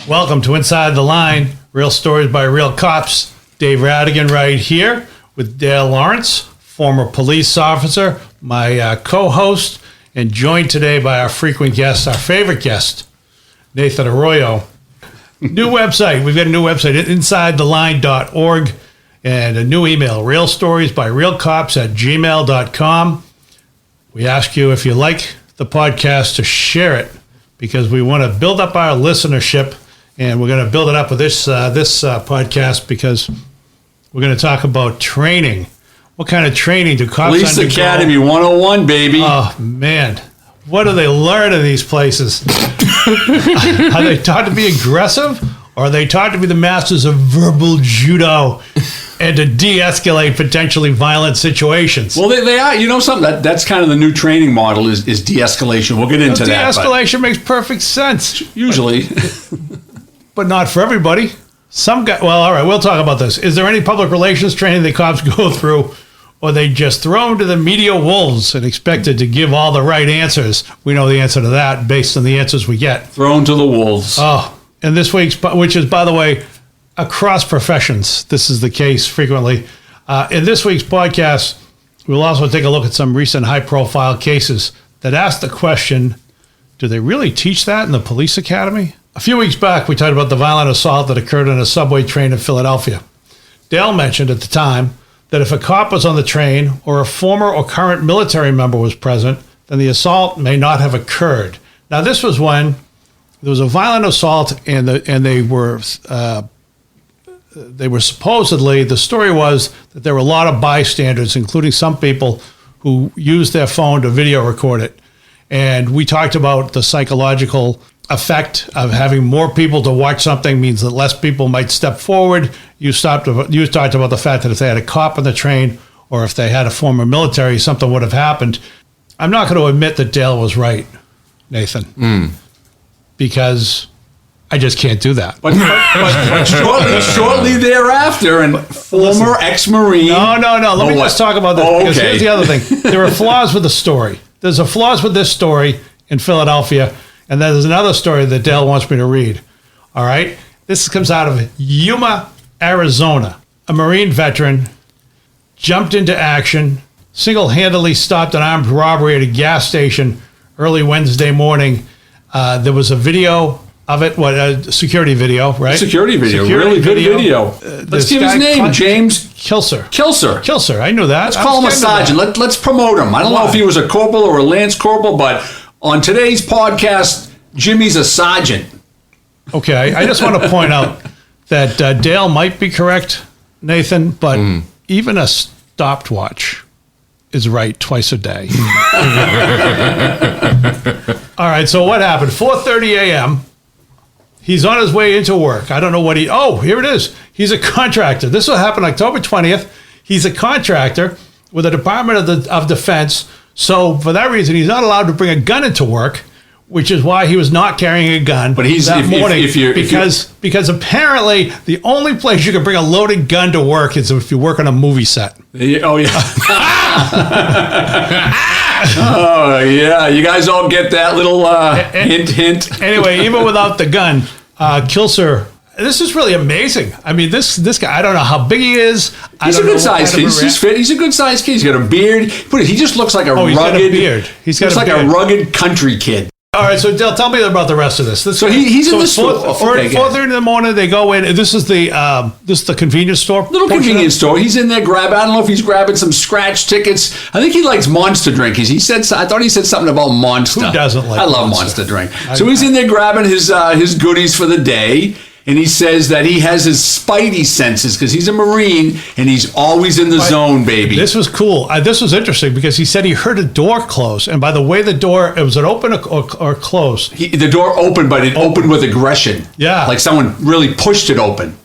Welcome to Inside the Line, real stories by real cops. Dave Rattigan right here with Dale Lawrence, former police officer, my co-host, and joined today by our frequent guest, our favorite guest, Nathan Arroyo. New website. We've got a new website, insidetheline.org, and a new email, realstoriesbyrealcops@gmail.com. We ask you, if you like the podcast, to share it, because we want to build up our listenership. And we're going to build it up with this podcast, because we're going to talk about training. What kind of training do cops Police Academy 101, baby. Oh, man. What do they learn in these places? Are they taught to be aggressive? Or are they taught to be the masters of verbal judo and to de-escalate potentially violent situations? Well, they are. You know something? That's kind of the new training model is de-escalation. We'll get into that. De-escalation makes perfect sense. Usually. But not for everybody. Some guy. Well, all right, we'll talk about this. Is there any public relations training that cops go through, or they just thrown to the media wolves and expected to give all the right answers? We know the answer to that based on the answers we get. Thrown to the wolves. Oh, and this week's, which is, by the way, across professions, this is the case frequently. In this week's podcast, we'll also take a look at some recent high-profile cases that ask the question, do they really teach that in the police academy? A few weeks back, we talked about the violent assault that occurred on a subway train in Philadelphia. Dale mentioned at the time that if a cop was on the train or a former or current military member was present, then the assault may not have occurred. Now, this was when there was a violent assault, and they were supposedly, the story was that there were a lot of bystanders, including some people who used their phone to video record it. And we talked about the psychological effect of having more people to watch something means that less people might step forward. You talked about the fact that if they had a cop on the train or if they had a former military, something would have happened. I'm not going to admit that Dale was right, Nathan, because I just can't do that. But shortly thereafter, and former ex-Marine. No. Let me just talk about this, because here's the other thing. There are flaws with the story. There's a flaws with this story in Philadelphia, and then there's another story that Dale wants me to read. All right? This comes out of Yuma, Arizona. A Marine veteran jumped into action, single-handedly stopped an armed robbery at a gas station early Wednesday morning. There was a video of it, a security video, right? Security video, really good video. Let's give his name, James Kilcer. Kilcer, I knew that. Let's call him a sergeant. Let's promote him. I don't know if he was a corporal or a lance corporal, but on today's podcast, Jimmy's a sergeant. Okay, I just want to point out that Dale might be correct, Nathan, but even a stopwatch is right twice a day. All right, so what happened? 4:30 a.m., he's on his way into work. I don't know what here it is. He's a contractor. This will happen October 20th. He's a contractor with the Department of Defense. So for that reason, he's not allowed to bring a gun into work, which is why he was not carrying a gun that morning. Because apparently the only place you can bring a loaded gun to work is if you work on a movie set. Oh, yeah. Oh, yeah. You guys all get that little hint. Anyway, even without the gun, Kilcer, this is really amazing. I mean, this guy, I don't know how big he is. He's a good sized kid. He's fit. He's a good sized kid. He's got a beard. He just looks like a rugged. He's got a beard. A rugged country kid. All right, so Dale, tell me about the rest of this. He's in the store. 4:30 in the morning, they go in. This is the convenience store. Little convenience store. He's in there grabbing. I don't know if he's grabbing some scratch tickets. I think he likes Monster drink. I thought he said something about Monster. Who doesn't like? I love Monster drink. So he's in there grabbing his goodies for the day. And he says that he has his spidey senses because he's a Marine and he's always in the zone, baby. This was cool. This was interesting because he said he heard a door close. And by the way, was it open or closed? The door opened, but it opened with aggression. Yeah. Like someone really pushed it open.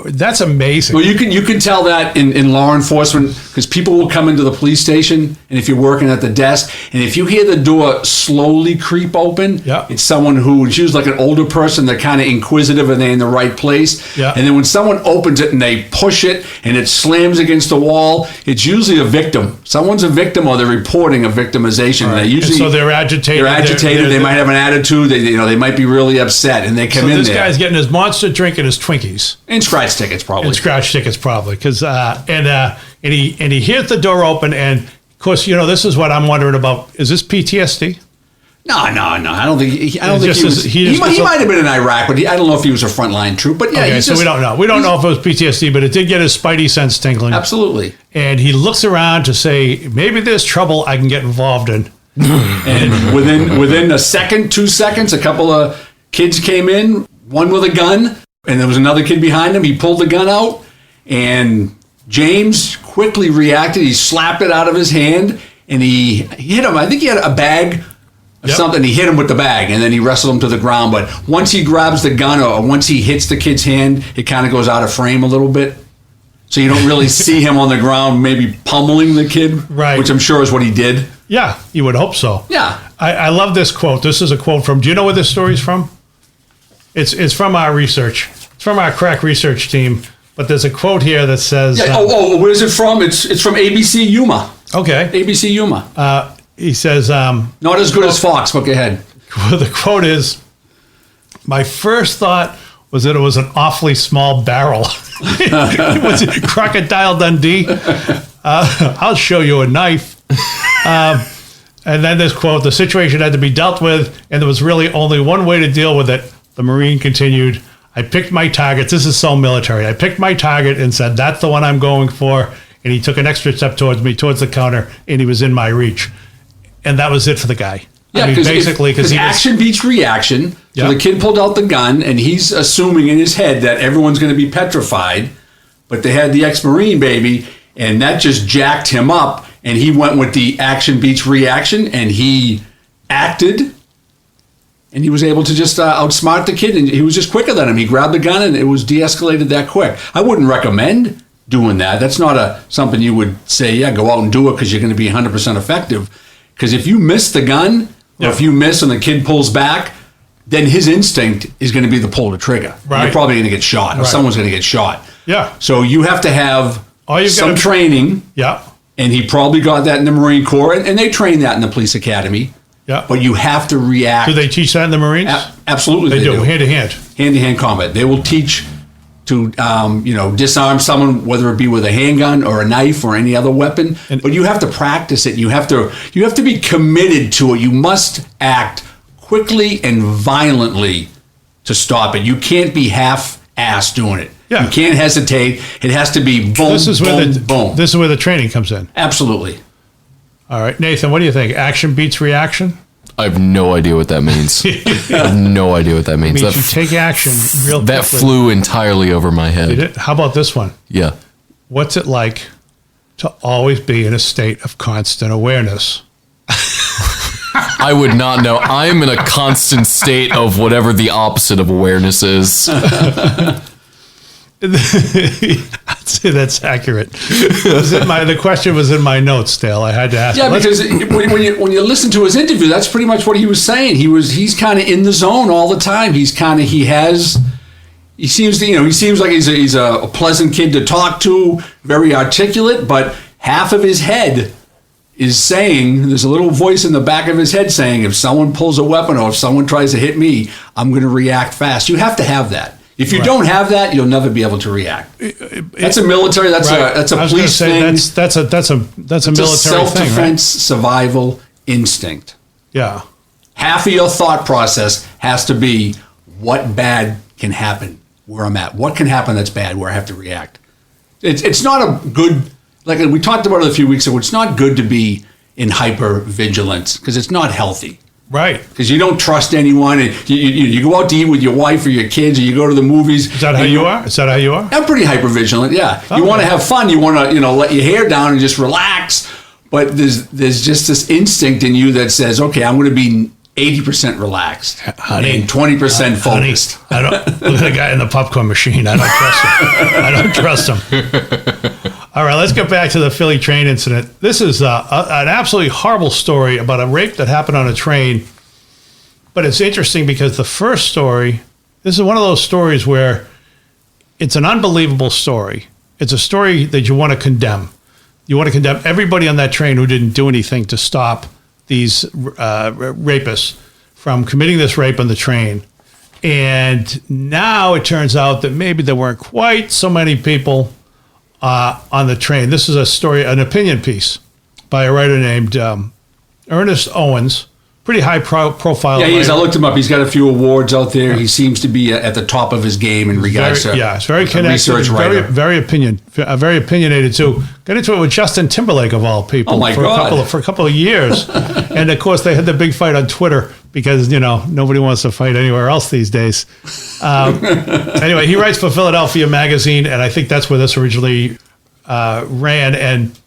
That's amazing. Well, you can tell that in law enforcement, because people will come into the police station, and if you're working at the desk, and if you hear the door slowly creep open, it's someone who is usually like an older person. They're kind of inquisitive, and they're in the right place. Yeah. And then when someone opens it and they push it and it slams against the wall, it's usually a victim. Someone's a victim, or they're reporting a victimization. Right. They usually, and so they're agitated. They're agitated. They might have an attitude. They might be really upset, and they come in there. So this guy's getting his Monster drink and his Twinkies. And scratch tickets, probably. And scratch tickets, probably. Because and he hears the door open, and of course, this is what I'm wondering about. Is this PTSD? No. I don't think he was. He might have been in Iraq, but I don't know if he was a frontline troop. But yeah, okay, so we don't know. We don't know if it was PTSD, but it did get his spidey sense tingling. Absolutely. And he looks around to say, maybe there's trouble I can get involved in. And within a second, 2 seconds, a couple of kids came in, one with a gun, and there was another kid behind him. He pulled the gun out, and James quickly reacted. He slapped it out of his hand, and he hit him. I think he had a bag or something. He hit him with the bag, and then he wrestled him to the ground. But once he grabs the gun, or once he hits the kid's hand, it kind of goes out of frame a little bit. So you don't really see him on the ground maybe pummeling the kid, right? Which I'm sure is what he did. Yeah, you would hope so. Yeah. I love this quote. This is a quote from, do you know where this story's from? It's from our research. It's from our crack research team. But there's a quote here that says... where's it from? It's from ABC Yuma. Okay. ABC Yuma. He says... not as good as Fox, but go ahead. The quote is, my first thought was that it was an awfully small barrel. Was it Crocodile Dundee? I'll show you a knife. And then this quote, the situation had to be dealt with, and there was really only one way to deal with it. The Marine continued, I picked my target. This is so military. I picked my target and said, that's the one I'm going for. And he took an extra step towards me, towards the counter, and he was in my reach. And that was it for the guy. Yeah, because action beats reaction. So the kid pulled out the gun, and he's assuming in his head that everyone's going to be petrified. But they had the ex-Marine baby, and that just jacked him up. And he went with the action beats reaction, and he acted, and he was able to just outsmart the kid, and he was just quicker than him. He grabbed the gun, and it was de-escalated that quick. I wouldn't recommend doing that. That's not something you would say, go out and do it because you're going to be 100% effective. Because if you miss the gun, or if you miss and the kid pulls back, then his instinct is going to be to pull the trigger. Right. You're probably going to get shot, or someone's going to get shot. Yeah. So you have to have some training. Yeah. And he probably got that in the Marine Corps, and they train that in the police academy. Yeah. But you have to react. Do they teach that in the Marines? Absolutely, they do. Hand to hand. Hand to hand combat. They will teach to disarm someone, whether it be with a handgun or a knife or any other weapon. But you have to practice it. You have to be committed to it. You must act quickly and violently to stop it. You can't be half-assed doing it. Yeah. You can't hesitate. It has to be boom, boom. This is where the training comes in. Absolutely. All right, Nathan, what do you think? Action beats reaction? I have no idea what that means. I have no idea what that means. It means you take action real quickly. That flew entirely over my head. How about this one? Yeah. What's it like to always be in a state of constant awareness? I would not know. I'm in a constant state of whatever the opposite of awareness is. I'd say that's accurate. The question was in my notes, Dale. I had to ask. Yeah, because when you listen to his interview, that's pretty much what he was saying. He's kind of in the zone all the time. He seems like he's a pleasant kid to talk to, very articulate, but half of his head is saying, there's a little voice in the back of his head saying, if someone pulls a weapon or if someone tries to hit me, I'm going to react fast. You have to have that. If you don't have that, you'll never be able to react. That's a military. That's a police thing. That's a military self-defense, thing, right? Survival instinct. Yeah. Half of your thought process has to be, what bad can happen where I'm at? What can happen that's bad where I have to react? It's not a good, like we talked about it a few weeks ago. It's not good to be in hyper vigilance because it's not healthy. Right. Because you don't trust anyone. And you go out to eat with your wife or your kids, or you go to the movies. Is that how you are? I'm pretty hypervigilant, yeah. Okay. You want to have fun. You want to, let your hair down and just relax. But there's just this instinct in you that says, okay, I'm going to be 80% relaxed, honey, and 20% focused. Honey, I don't look at the guy in the popcorn machine. I don't trust him. All right, let's get back to the Philly train incident. This is an absolutely horrible story about a rape that happened on a train. But it's interesting because the first story, this is one of those stories where it's an unbelievable story. It's a story that you want to condemn. You want to condemn everybody on that train who didn't do anything to stop these rapists from committing this rape on the train. And now it turns out that maybe there weren't quite so many people on the train. This is a story, an opinion piece by a writer named Ernest Owens. Pretty high profile. Yeah, he is. I looked him up. He's got a few awards out there. He seems to be at the top of his game in regards to it's very connected, research writer. very opinionated too. Got into it with Justin Timberlake of all people. Oh my God. For a couple of years, and of course they had the big fight on Twitter because nobody wants to fight anywhere else these days. Anyway, he writes for Philadelphia Magazine, and I think that's where this originally ran. And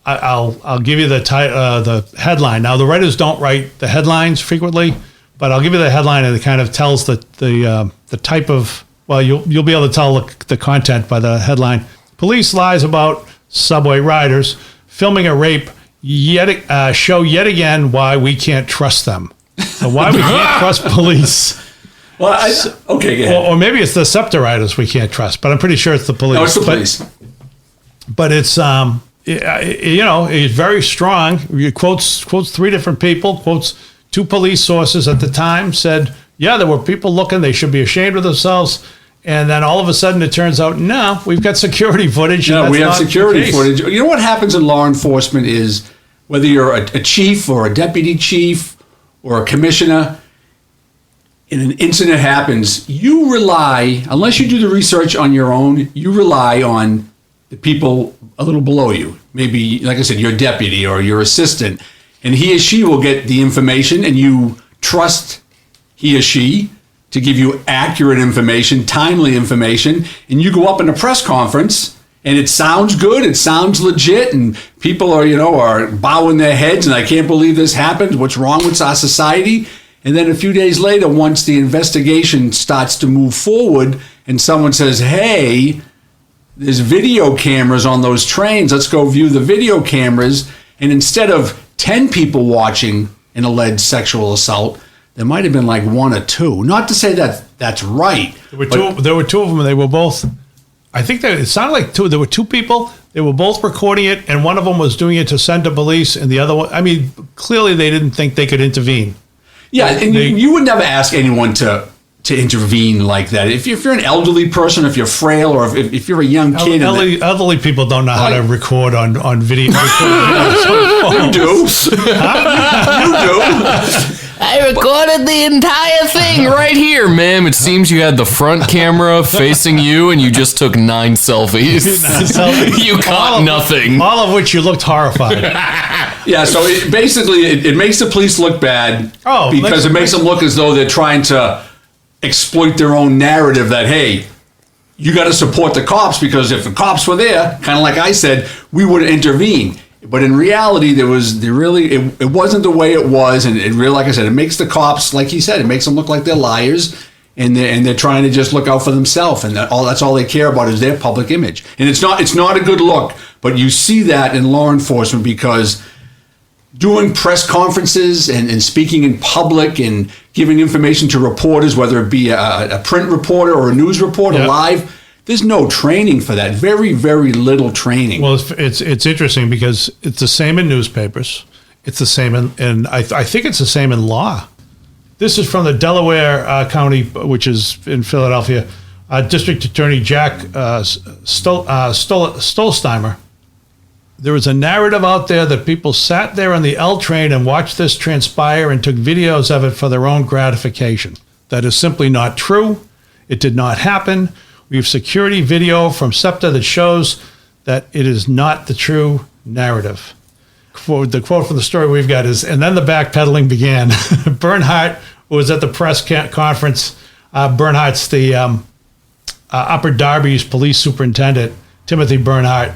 I'll give you the headline. Now, the writers don't write the headlines frequently, but I'll give you the headline, and it kind of tells the type of. Well, you'll be able to tell the content by the headline. Police lies about subway riders filming a rape. Show yet again why we can't trust them. So why we can't trust police. Well, okay, go ahead. Or maybe it's the SEPTA riders we can't trust, but I'm pretty sure it's the police. No, it's the police. But it's it's very strong. He quotes three different people, quotes two police sources at the time, said, yeah, there were people looking, they should be ashamed of themselves. And then all of a sudden it turns out, no, we've got security footage. No, we have security footage. You know what happens in law enforcement is whether you're a chief or a deputy chief or a commissioner, and an incident happens, you rely, unless you do the research on your own, you rely on the people a little below you. Maybe, like I said, your deputy or your assistant, and he or she will get the information, and you trust he or she to give you accurate information, timely information, and you go up in a press conference, and it sounds good, it sounds legit, and people are bowing their heads, and I can't believe this happened. What's wrong with our society? And then a few days later, once the investigation starts to move forward, and someone says, hey, there's video cameras on those trains. Let's go view the video cameras. And instead of 10 people watching an alleged sexual assault, there might have been like one or two. Not to say that that's right. There were two of them, and they were both. I think it sounded like two. There were two people. They were both recording it, and one of them was doing it to send to police, and the other one. I mean, clearly they didn't think they could intervene. Yeah, and you would never ask anyone to intervene like that. If you're an elderly person, if you're frail, or if you're a young kid. Elderly people don't know how to record on video. You do. You do. I recorded the entire thing right here, ma'am. It seems you had the front camera facing you and you just took 9 selfies. You caught nothing. All of which you looked horrified. Yeah, so it makes the police look bad because it makes them look as though they're trying to exploit their own narrative that, hey, you got to support the cops because if the cops were there, kind of like I said, we would intervene. But in reality, it wasn't the way it was, and like I said, it makes the cops, like he said, it makes them look like they're liars, and they're trying to just look out for themselves, and that's all they care about is their public image, and it's not a good look. But you see that in law enforcement because doing press conferences and speaking in public and giving information to reporters, whether it be a print reporter or a news reporter live. There's no training for that. Very, very little training. Well, it's interesting because it's the same in newspapers. It's the same in I think it's the same in law. This is from the Delaware County, which is in Philadelphia, District Attorney Jack Stolzheimer. There was a narrative out there that people sat there on the L train and watched this transpire and took videos of it for their own gratification. That is simply not true. It did not happen. We have security video from SEPTA that shows that it is not the true narrative. The quote from the story we've got is, and then the backpedaling began. Bernhardt, who was at the press conference, Bernhardt's the Upper Darby's police superintendent, Timothy Bernhardt,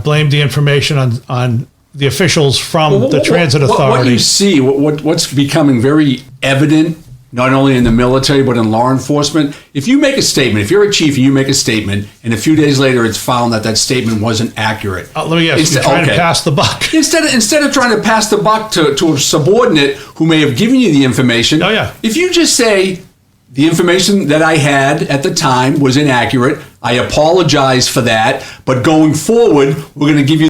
blamed the information on the officials from the transit authority. What you see, what's becoming very evident, not only in the military but in law enforcement, if you make a statement, if you're a chief and you make a statement, and a few days later it's found that that statement wasn't accurate. Let me guess, you're trying to pass the buck. Instead of trying to pass the buck to a subordinate who may have given you the information, if you just say, the information that I had at the time was inaccurate, I apologize for that, but going forward, we're going to give you